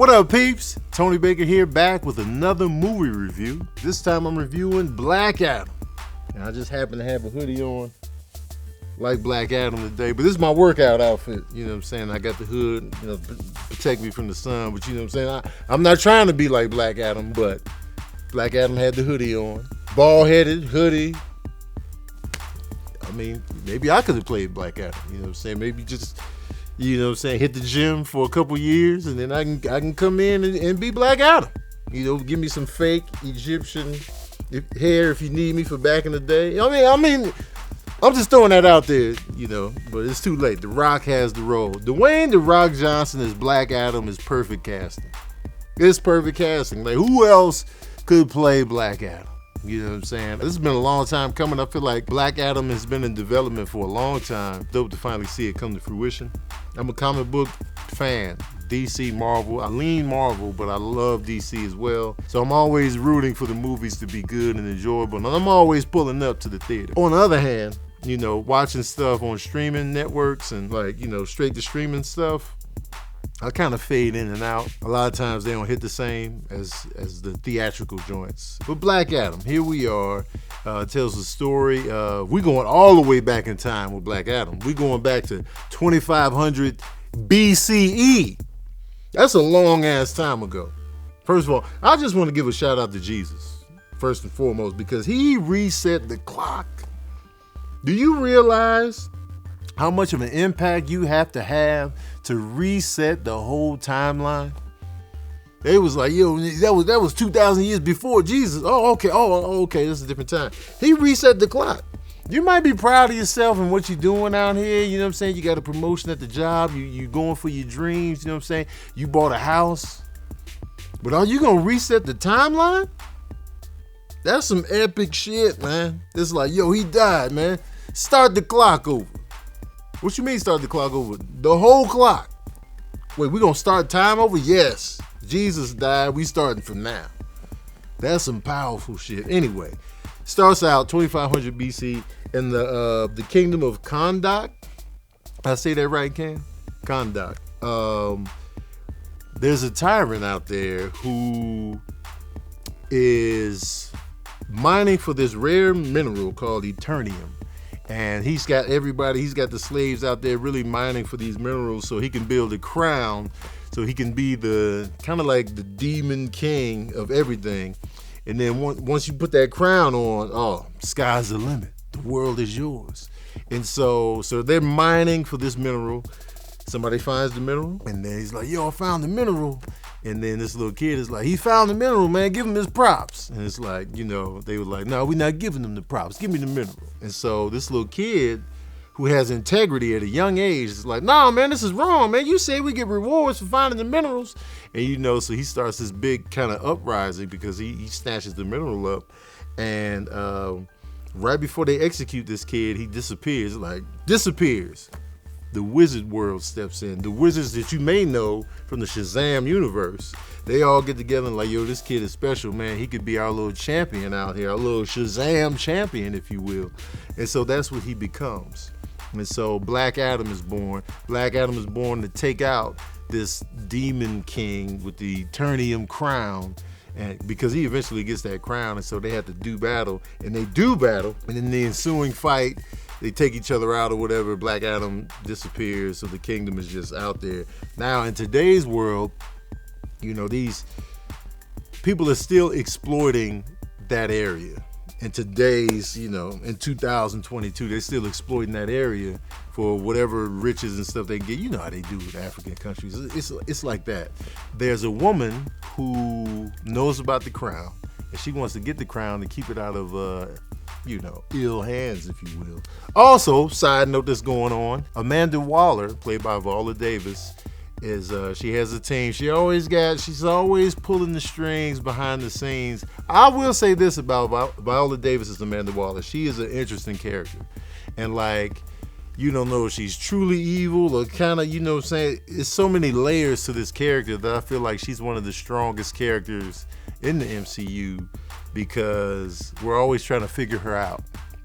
What up, peeps? Tony Baker here, back with another movie review. This time I'm reviewing Black Adam. And I just happen to have a hoodie on like Black Adam today, but this is my workout outfit. You know what I'm saying? I got the hood, protect me from the sun, but you know what I'm saying? I'm not trying to be like Black Adam, but Black Adam had the hoodie on. Bald-headed, hoodie. I mean, maybe I could have played Black Adam, you know what I'm saying? Maybe just, hit the gym for a couple years, and then I can come in and be Black Adam. Give me some fake Egyptian hair if you need me for back in the day. I mean, I'm just throwing that out there, but it's too late. The Rock has the role. Dwayne "The Rock" Johnson as Black Adam is perfect casting. It's perfect casting. Like, who else could play Black Adam? You know what I'm saying? This has been a long time coming. I feel like Black Adam has been in development for a long time. Dope to finally see it come to fruition. I'm a comic book fan. DC, Marvel. I lean Marvel, but I love DC as well. So I'm always rooting for the movies to be good and enjoyable, and I'm always pulling up to the theater. On the other hand, watching stuff on streaming networks and straight to streaming stuff, I kind of fade in and out. A lot of times they don't hit the same as the theatrical joints. But Black Adam, here we are. Tells the story. We're going all the way back in time with Black Adam. We're going back to 2500 BCE. That's a long ass time ago. First of all, I just want to give a shout out to Jesus, first and foremost, because he reset the clock. Do you realize how much of an impact you have to reset the whole timeline? They was like, that was 2,000 years before Jesus. Oh, okay, this is a different time. He reset the clock. You might be proud of yourself and what you're doing out here. You know what I'm saying? You got a promotion at the job. You going for your dreams. You know what I'm saying? You bought a house. But are you going to reset the timeline? That's some epic shit, man. It's like, he died, man. Start the clock over. What you mean start the clock over? The whole clock. Wait, we gonna start time over? Yes. Jesus died, we starting from now. That's some powerful shit. Anyway, starts out 2500 BC in the kingdom of Kahndaq. I say that right, Ken? Kahndaq. There's a tyrant out there who is mining for this rare mineral called Eternium. And he's got the slaves out there really mining for these minerals so he can build a crown, so he can be the kind of like the demon king of everything. And then once you put that crown on, sky's the limit. The world is yours. And so they're mining for this mineral. Somebody finds the mineral, and then he's like, I found the mineral. And then this little kid is like, he found the mineral, man, give him his props. And it's like, they were like, no, we're not giving him the props, give me the mineral. And so this little kid who has integrity at a young age is like, nah, man, this is wrong, man. You say we get rewards for finding the minerals. And so he starts this big kind of uprising because he snatches the mineral up. And right before they execute this kid, he disappears. The wizard world steps in. The wizards that you may know from the Shazam universe, they all get together and like, this kid is special, man. He could be our little champion out here, our little Shazam champion, if you will. And so that's what he becomes. And so Black Adam is born. Black Adam is born to take out this demon king with the Eternium crown. And because he eventually gets that crown, and so they have to do battle. And they do battle. And in the ensuing fight, they take each other out or whatever. Black Adam disappears, so the kingdom is just out there. Now, in today's world, these people are still exploiting that area. In today's, in 2022, they're still exploiting that area for whatever riches and stuff they get. You know how they do with African countries. It's like that. There's a woman who knows about the crown, and she wants to get the crown and keep it out of ill hands, if you will. Also, side note that's going on, Amanda Waller, played by Viola Davis, she has a team. She's always pulling the strings behind the scenes. I will say this about Viola Davis as Amanda Waller. She is an interesting character. And you don't know if she's truly evil or kind of, it's so many layers to this character that I feel like she's one of the strongest characters in the MCU because we're always trying to figure her out.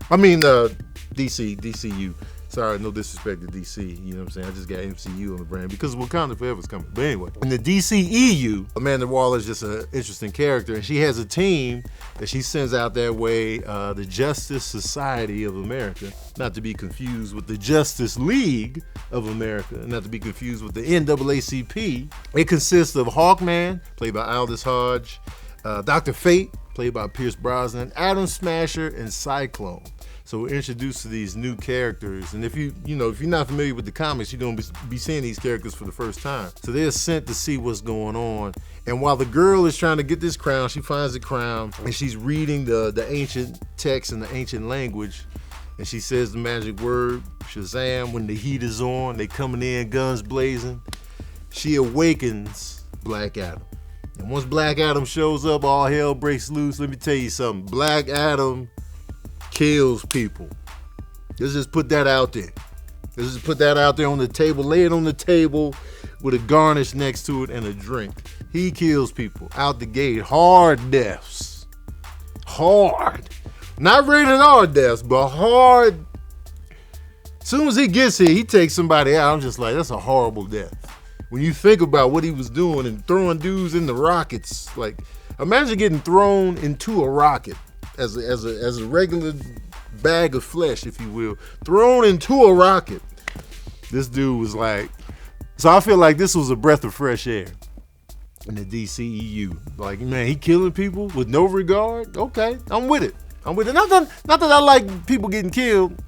I mean, DCU. Sorry, no disrespect to DC, you know what I'm saying? I just got MCU on the brand because Wakanda Forever's coming. But anyway, in the DCEU, Amanda Waller's just an interesting character, and she has a team that she sends out that way, the Justice Society of America, not to be confused with the Justice League of America, not to be confused with the NAACP. It consists of Hawkman, played by Aldous Hodge, Dr. Fate, played by Pierce Brosnan, Atom Smasher, and Cyclone. So we're introduced to these new characters, and if you're not familiar with the comics, you're gonna be seeing these characters for the first time. So they're sent to see what's going on. And while the girl is trying to get this crown, she finds the crown, and she's reading the ancient text in the ancient language, and she says the magic word, Shazam. When the heat is on, they coming in, guns blazing. She awakens Black Adam. And once Black Adam shows up, all hell breaks loose. Let me tell you something. Black Adam kills people. Let's just put that out there. Let's just put that out there on the table. Lay it on the table with a garnish next to it and a drink. He kills people out the gate. Hard deaths. Hard. Not rated R deaths, but hard. As soon as he gets here, he takes somebody out. I'm just like, that's a horrible death. When you think about what he was doing and throwing dudes in the rockets, like, imagine getting thrown into a rocket as a regular bag of flesh, if you will, thrown into a rocket. This dude was like, so I feel like this was a breath of fresh air in the DCEU. Like, man, he killing people with no regard. Okay, I'm with it. Not that I like people getting killed.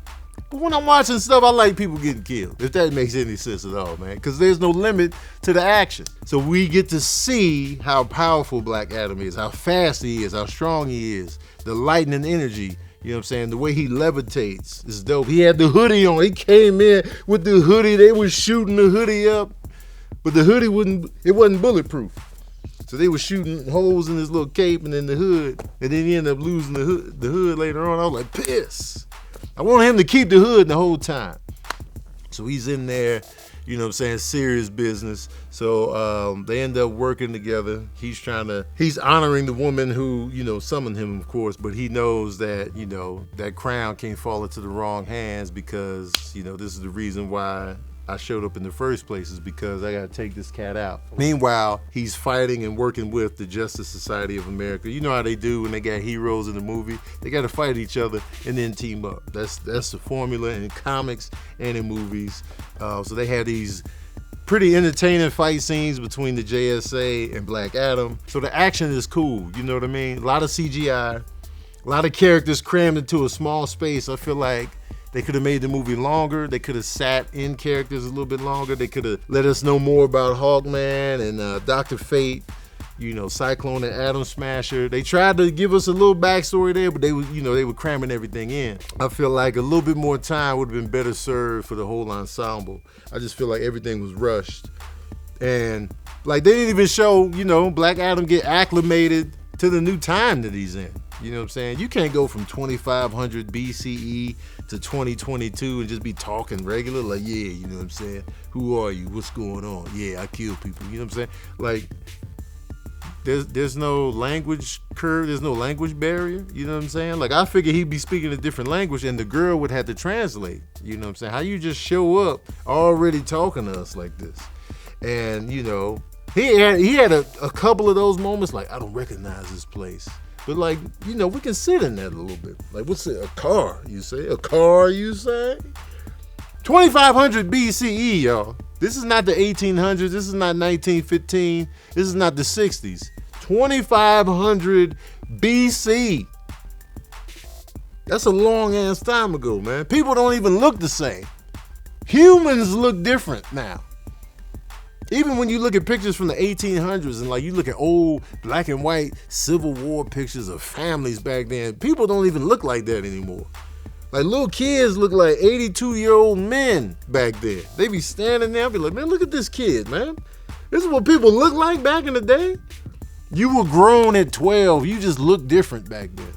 But when I'm watching stuff, I like people getting killed, if that makes any sense at all, man, because there's no limit to the action. So we get to see how powerful Black Adam is, how fast he is, how strong he is, the lightning energy, you know what I'm saying? The way he levitates is dope. He had the hoodie on. He came in with the hoodie. They was shooting the hoodie up, but the hoodie wasn't bulletproof. So they were shooting holes in his little cape and in the hood, and then he ended up losing the hood later on. I was like, piss. I want him to keep the hood the whole time. So he's in there, you know what I'm saying, serious business. So they end up working together. He's honoring the woman who, you know, summoned him, of course, but he knows that, you know, that crown can't fall into the wrong hands because, you know, this is the reason why I showed up in the first place, is because I gotta take this cat out. Meanwhile, he's fighting and working with the Justice Society of America. You know how they do when they got heroes in the movie? They gotta fight each other and then team up. That's the formula in comics and in movies. So they had these pretty entertaining fight scenes between the JSA and Black Adam. So the action is cool, you know what I mean? A lot of CGI, a lot of characters crammed into a small space. I feel like they could have made the movie longer. They could have sat in characters a little bit longer. They could have let us know more about Hawkman and Dr. Fate, you know, Cyclone and Atom Smasher. They tried to give us a little backstory there, but they were cramming everything in. I feel like a little bit more time would have been better served for the whole ensemble. I just feel like everything was rushed. And like they didn't even show, you know, Black Adam get acclimated to the new time that he's in. You know what I'm saying? You can't go from 2500 BCE to 2022 and just be talking regular. Like, yeah, you know what I'm saying? Who are you? What's going on? Yeah, I kill people. You know what I'm saying? Like, there's no language curve. There's no language barrier. You know what I'm saying? Like, I figured he'd be speaking a different language and the girl would have to translate. You know what I'm saying? How you just show up already talking to us like this? And, you know, he had a couple of those moments like, I don't recognize this place. But like, you know, we can sit in that a little bit. Like, what's it? A car, you say? A car, you say? 2500 BCE, y'all. This is not the 1800s. This is not 1915. This is not the 60s. 2500 BC. That's a long ass time ago, man. People don't even look the same. Humans look different now. Even when you look at pictures from the 1800s and like you look at old black and white Civil War pictures of families back then, people don't even look like that anymore. Like little kids look like 82-year-old men back then. They be standing there and be like, man, look at this kid, man. This is what people look like back in the day. You were grown at 12. You just looked different back then.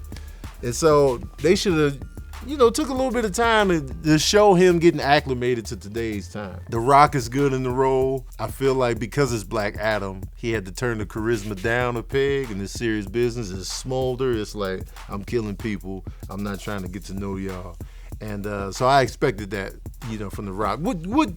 And so they should have, you know, took a little bit of time to show him getting acclimated to today's time. The Rock is good in the role. I feel like because it's Black Adam, he had to turn the charisma down a peg, and this serious business is smolder. It's like, I'm killing people. I'm not trying to get to know y'all. And so I expected that, from The Rock. What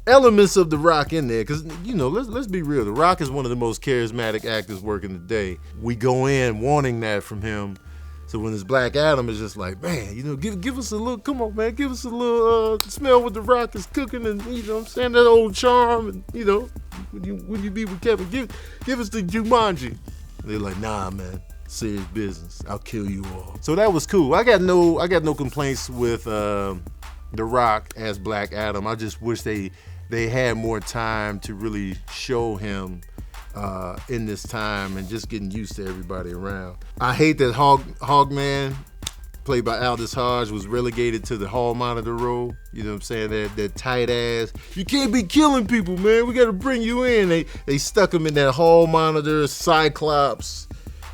elements of The Rock in there? Because, let's be real. The Rock is one of the most charismatic actors working today. We go in wanting that from him. So when it's Black Adam, it's just like, man, give us a little, come on, man, give us a little smell what The Rock is cooking, and what I'm saying, that old charm, and when you be with Kevin, give us the Jumanji. And they're like, nah, man, serious business. I'll kill you all. So that was cool. I got no complaints with The Rock as Black Adam. I just wish they had more time to really show him in this time and just getting used to everybody around. I hate that Hogman, played by Aldous Hodge, was relegated to the hall monitor role. You know what I'm saying? That tight ass. You can't be killing people, man. We got to bring you in. They stuck him in that hall monitor, Cyclops,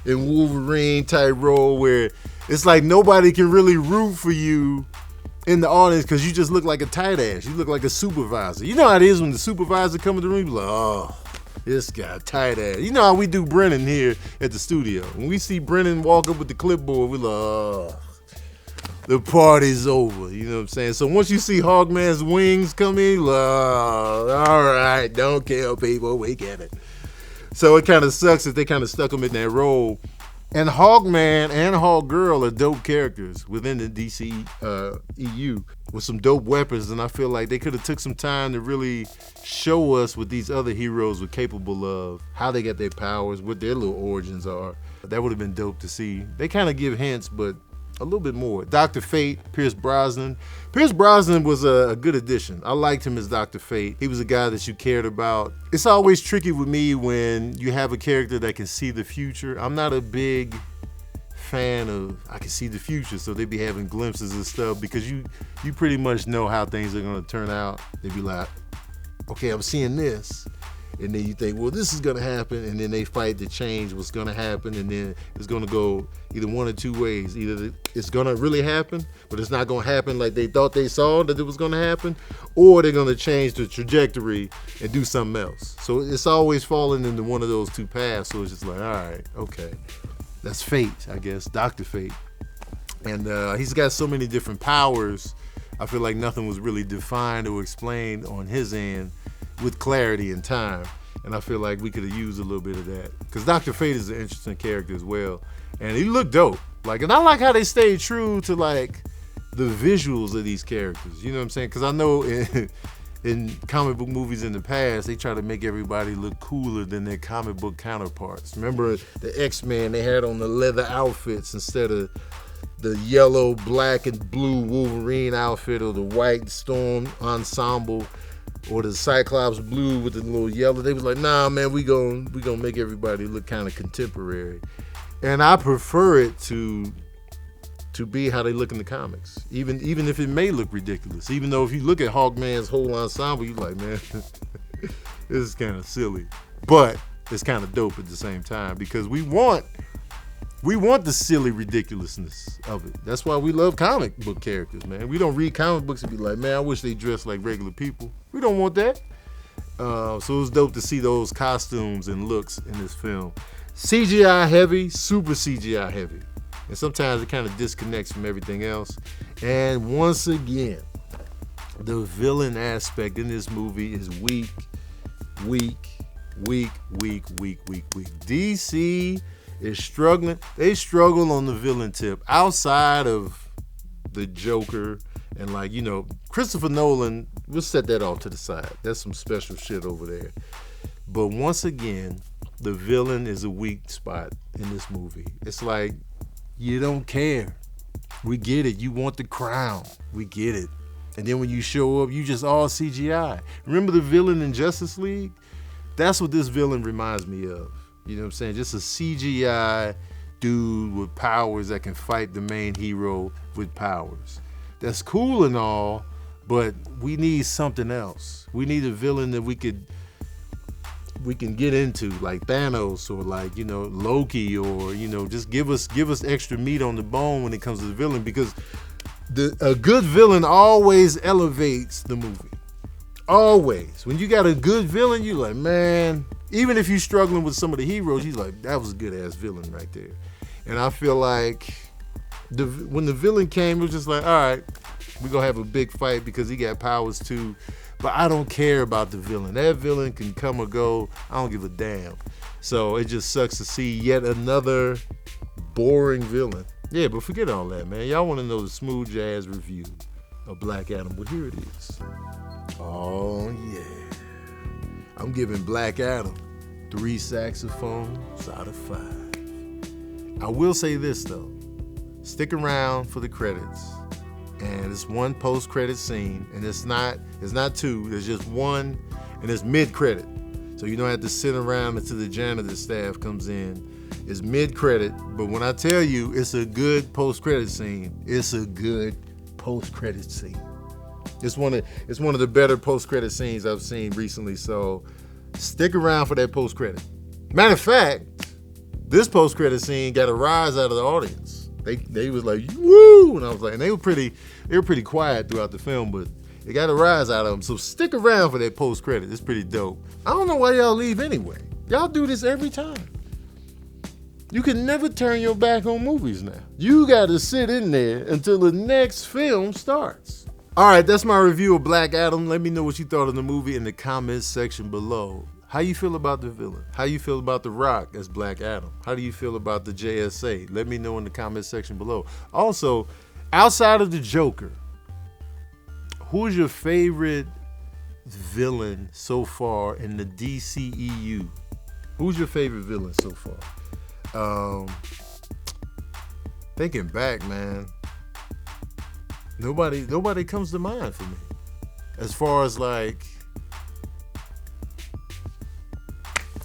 and Wolverine type role where it's like nobody can really root for you in the audience because you just look like a tight ass. You look like a supervisor. You know how it is when the supervisor come in the room, you're like, oh, this guy, tight ass. You know how we do Brennan here at the studio. When we see Brennan walk up with the clipboard, we're like, oh, the party's over. You know what I'm saying? So once you see Hogman's wings come in, you're like, oh, all right, don't kill people, we get it. So it kind of sucks that they kind of stuck him in that role. And Hogman and Hawkgirl are dope characters within the DC EU with some dope weapons, and I feel like they could have took some time to really show us what these other heroes were capable of, how they got their powers, what their little origins are. That would have been dope to see. They kind of give hints, but a little bit more. Dr. Fate, Pierce Brosnan. Pierce Brosnan was a good addition. I liked him as Dr. Fate. He was a guy that you cared about. It's always tricky with me when you have a character that can see the future. I'm not a big fan of, I can see the future, so they be having glimpses of stuff because you pretty much know how things are gonna turn out. They be like, okay, I'm seeing this. And then you think, well, this is gonna happen, and then they fight to change what's gonna happen, and then it's gonna go either one or two ways. Either it's gonna really happen, but it's not gonna happen like they thought they saw that it was gonna happen, or they're gonna change the trajectory and do something else. So it's always falling into one of those two paths, so it's just like, all right, okay. That's fate, I guess, Dr. Fate. And he's got so many different powers, I feel like nothing was really defined or explained on his end with clarity and time, and I feel like we could have used a little bit of that because Dr. Fate is an interesting character as well, and he looked dope. And I like how they stayed true to like the visuals of these characters. You know what I'm saying? Because I know in comic book movies in the past, they try to make everybody look cooler than their comic book counterparts. Remember the X-Men? They had on the leather outfits instead of the yellow, black, and blue Wolverine outfit or the white Storm ensemble. Or the Cyclops blue with the little yellow. They was like, nah, man, we gonna make everybody look kind of contemporary. And I prefer it to be how they look in the comics. Even if it may look ridiculous. Even though if you look at Hawkman's whole ensemble, you're like, man, this is kind of silly. But it's kind of dope at the same time because we want the silly ridiculousness of it. That's why we love comic book characters, man. We don't read comic books and be like, man, I wish they dressed like regular people. We don't want that. So it was dope to see those costumes and looks in this film. CGI heavy, super CGI heavy. And sometimes it kind of disconnects from everything else. And once again, the villain aspect in this movie is weak. DC is struggling. They struggle on the villain tip outside of the Joker and Christopher Nolan. We'll set that off to the side. That's some special shit over there. But once again, the villain is a weak spot in this movie. It's like you don't care. We get it. You want the crown. We get it. And then when you show up, you just all CGI. Remember the villain in Justice League? That's what this villain reminds me of. You know what I'm saying? Just a CGI dude with powers that can fight the main hero with powers. That's cool and all, but we need something else. We need a villain that we can get into, like Thanos or Loki, or just give us extra meat on the bone when it comes to the villain, because a good villain always elevates the movie. Always. When you got a good villain, you're like, man, even if you're struggling with some of the heroes, he's like, that was a good ass villain right there. And I feel like when the villain came, it was just like, all right, We're gonna have a big fight because he got powers too. But I don't care about the villain. That villain can come or go. I don't give a damn. So it just sucks to see yet another boring villain. Yeah, but forget all that, man. Y'all want to know the smooth jazz review of Black Adam? Well, here it is. Oh, yeah. I'm giving Black Adam 3 saxophones out of 5. I will say this, though. Stick around for the credits. And it's one post-credit scene, and it's not 2, there's just one, and it's mid-credit. So you don't have to sit around until the janitor staff comes in. It's mid-credit, but when I tell you it's a good post-credit scene, it's a good post-credit scene. It's one of the better post-credit scenes I've seen recently, so stick around for that post-credit. Matter of fact, this post-credit scene got a rise out of the audience. They was like, woo! And I was like, and they were pretty quiet throughout the film, but it got a rise out of them. So stick around for that post-credit. It's pretty dope. I don't know why y'all leave anyway. Y'all do this every time. You can never turn your back on movies now. You gotta sit in there until the next film starts. All right, that's my review of Black Adam. Let me know what you thought of the movie in the comments section below. How you feel about the villain? How you feel about The Rock as Black Adam? How do you feel about the JSA? Let me know in the comment section below. Also, outside of the Joker, who's your favorite villain so far in the DCEU? Who's your favorite villain so far? Thinking back, man, nobody comes to mind for me. As far as like,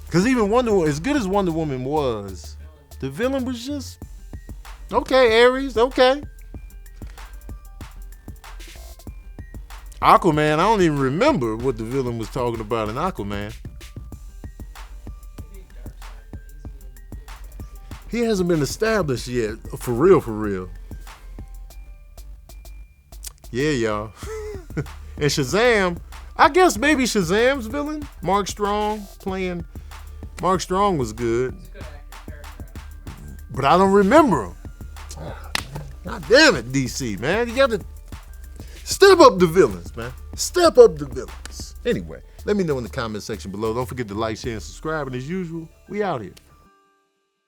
because even Wonder Woman, as good as Wonder Woman was, the villain was just, okay, Ares, okay. Aquaman, I don't even remember what the villain was talking about in Aquaman. He hasn't been established yet, for real, for real. Yeah, y'all. And Shazam, I guess maybe Shazam's villain, Mark Strong, playing. Mark Strong was good, but I don't remember him. God damn it, DC, man. You got to step up the villains, man. Step up the villains. Anyway, let me know in the comment section below. Don't forget to like, share, and subscribe. And as usual, we out here.